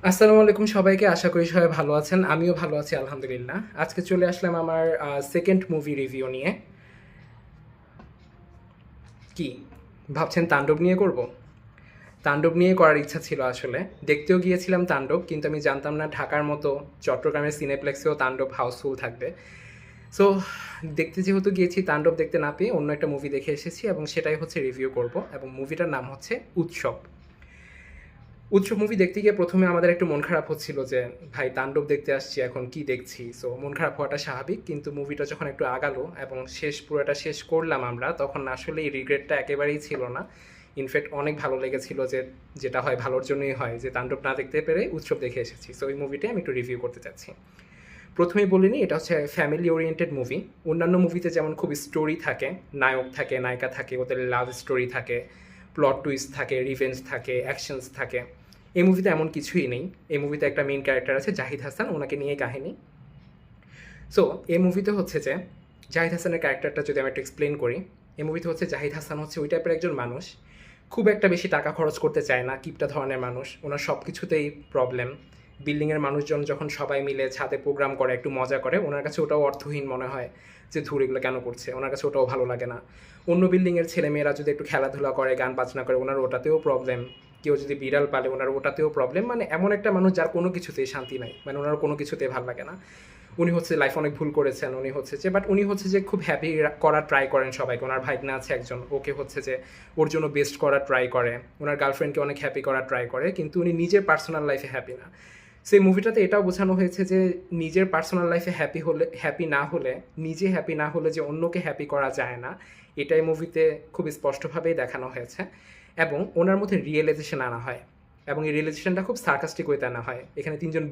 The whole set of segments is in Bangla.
আসসালামু আলাইকুম সবাইকে। আশা করি সবাই ভালো আছেন। আমিও ভালো আছি আলহামদুলিল্লাহ। আজকে চলে আসলাম আমার সেকেন্ড মুভি রিভিউ নিয়ে। কি ভাবছেন তাণ্ডব নিয়ে করব? তাণ্ডব নিয়ে করার ইচ্ছা ছিল আসলে। দেখতেও গিয়েছিলাম তাণ্ডব, কিন্তু আমি জানতাম না ঢাকার মতো চট্টগ্রামের সিনেপ্লেক্সেও তাণ্ডব হাউসফুল থাকবে। সো দেখতে যেহেতু গিয়েছি, তাণ্ডব দেখতে না পেয়ে অন্য একটা মুভি দেখে এসেছি এবং সেটাই হচ্ছে রিভিউ করব, এবং মুভিটার নাম হচ্ছে উৎসব। উৎসব মুভি দেখতে গিয়ে প্রথমে আমাদের একটু মন খারাপ হচ্ছিল যে ভাই তাণ্ডব দেখতে আসছি, এখন কি দেখছি। সো মন খারাপ হওয়াটা স্বাভাবিক, কিন্তু মুভিটা যখন একটু আগালো এবং পুরোটা শেষ করলাম আমরা, তখন আসলে এই রিগ্রেটটা একেবারেই ছিল না। ইনফ্যাক্ট অনেক ভালো লেগেছিল, যে যেটা হয় ভালোর জন্যই হয়, যে তাণ্ডব না দেখতে পেরে উৎসব দেখে এসেছি। সো এই মুভিটাই আমি একটু রিভিউ করতে চাচ্ছি। প্রথমেই বলিনি, এটা হচ্ছে ফ্যামিলি ওরিয়েন্টেড মুভি। অন্যান্য মুভিতে যেমন খুব স্টোরি থাকে, নায়ক থাকে, নায়িকা থাকে, ওদের লাভ স্টোরি থাকে, প্লট টুইস্ট থাকে, রিভেঞ্জ থাকে, অ্যাকশনস থাকে। এই মুভিতে এমন কিছুই নেই। এই মুভিতে একটা মেইন ক্যারেক্টার আছে জাহিদ হাসান, ওনাকে নিয়ে কাহিনী। সো এই মুভিতে হচ্ছে যে জাহিদ হাসানের ক্যারেক্টারটা যদি আমি একটু এক্সপ্লেন করি, এই মুভিতে হচ্ছে জাহিদ হাসান হচ্ছে ওই টাইপের একজন মানুষ, খুব একটা বেশি টাকা খরচ করতে চায় না, কিপটা ধরনের মানুষ। ওনার সব কিছুতেই প্রবলেম। বিল্ডিংয়ের মানুষজন যখন সবাই মিলে ছাদে প্রোগ্রাম করে, একটু মজা করে, ওনার কাছে ওটাও অর্থহীন মনে হয়, যে ধুর এগুলো কেন করছে, ওনার কাছে ওটাও ভালো লাগে না। অন্য বিল্ডিংয়ের ছেলেমেয়েরা যদি একটু খেলাধুলা করে, গান বাজনা করে, ওনার ওটাতেও প্রবলেম। কেউ যদি বিড়াল পালে, ওনার ওটাতেও প্রবলেম। মানে এমন একটা মানুষ যার কোনো কিছুতেই শান্তি নাই, মানে ওনার কোনো কিছুতেই ভালো লাগে না। উনি হচ্ছে লাইফ অনেক ভুল করেছেন, উনি হচ্ছে যে, বাট উনি হচ্ছে যে খুব হ্যাপি করার ট্রাই করেন সবাইকে। ওনার ভাইগনা আছে একজন, ওকে হচ্ছে যে ওর জন্য বেস্ট করার ট্রাই করে, ওনার গার্লফ্রেন্ডকে অনেক হ্যাপি করার ট্রাই করে, কিন্তু উনি নিজের পার্সোনাল লাইফে হ্যাপি না। সেই মুভিটাতে এটাও বোঝানো হয়েছে যে নিজের পার্সোনাল লাইফে হ্যাপি না হলে, নিজে হ্যাপি না হলে যে অন্যকে হ্যাপি করা যায় না, এটাই মুভিতে খুব স্পষ্টভাবেই দেখানো হয়েছে। এবং ওনার মধ্যে রিয়েলাইজেশন আনা হয়, এবং এই রিয়েলাইজেশনটা খুব সার্কাস্টিক ওয়েতে আনা হয়। এখানে তিনজন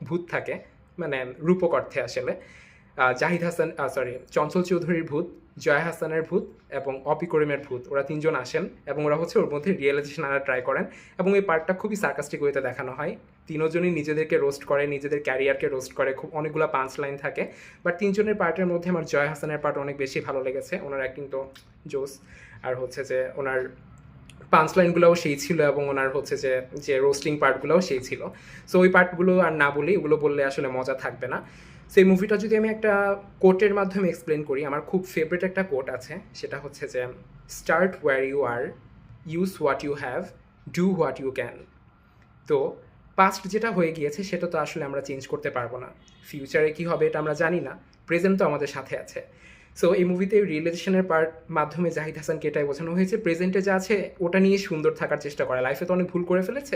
ভূত থাকে, মানে রূপক অর্থে আসলে। জাহিদ হাসান, সরি, চঞ্চল চৌধুরীর ভূত, জয়া হাসানের ভূত এবং অপি করিমের ভূত, ওরা তিনজন আসেন এবং ওরা হচ্ছে ওর মধ্যে রিয়েলাইজেশন আনার ট্রাই করেন। এবং এই পার্টটা খুবই সার্কাস্টিক ওয়েতে দেখানো হয়। তিনজনই নিজেদেরকে রোস্ট করে, নিজেদের ক্যারিয়ারকে রোস্ট করে, খুব অনেকগুলো পাঁচ লাইন থাকে। বাট তিনজনের পার্টের মধ্যে আমার জয়া হাসানের পার্ট অনেক বেশি ভালো লেগেছে। ওনার অ্যাক্টিং তো জোস। আর হচ্ছে যে ওনার পাঞ্চ লাইনগুলোও সেই ছিল, এবং ওনার হচ্ছে যে যে রোস্টিং পার্টগুলোও সেই ছিল। সো ওই পার্টগুলো আর না বলি, ওগুলো বললে আসলে মজা থাকবে না। সেই মুভিটা যদি আমি একটা কোটের মাধ্যমে এক্সপ্লেন করি, আমার খুব ফেভারিট একটা কোট আছে, সেটা হচ্ছে যে start where you are, use what you have, do what you can. তো পাস্ট যেটা হয়ে গিয়েছে সেটা তো আসলে আমরা চেঞ্জ করতে পারবো না। ফিউচারে কী হবে এটা আমরা জানি না, প্রেজেন্ট তো আমাদের সাথে আছে। সো এই মুভিতে রিলেশনের মাধ্যমে জাহিদ হাসানকে এটাই বোঝানো হয়েছে, প্রেজেন্টে যা আছে ওটা নিয়ে সুন্দর থাকার চেষ্টা করা। লাইফে তো অনেক ভুল করে ফেলেছে,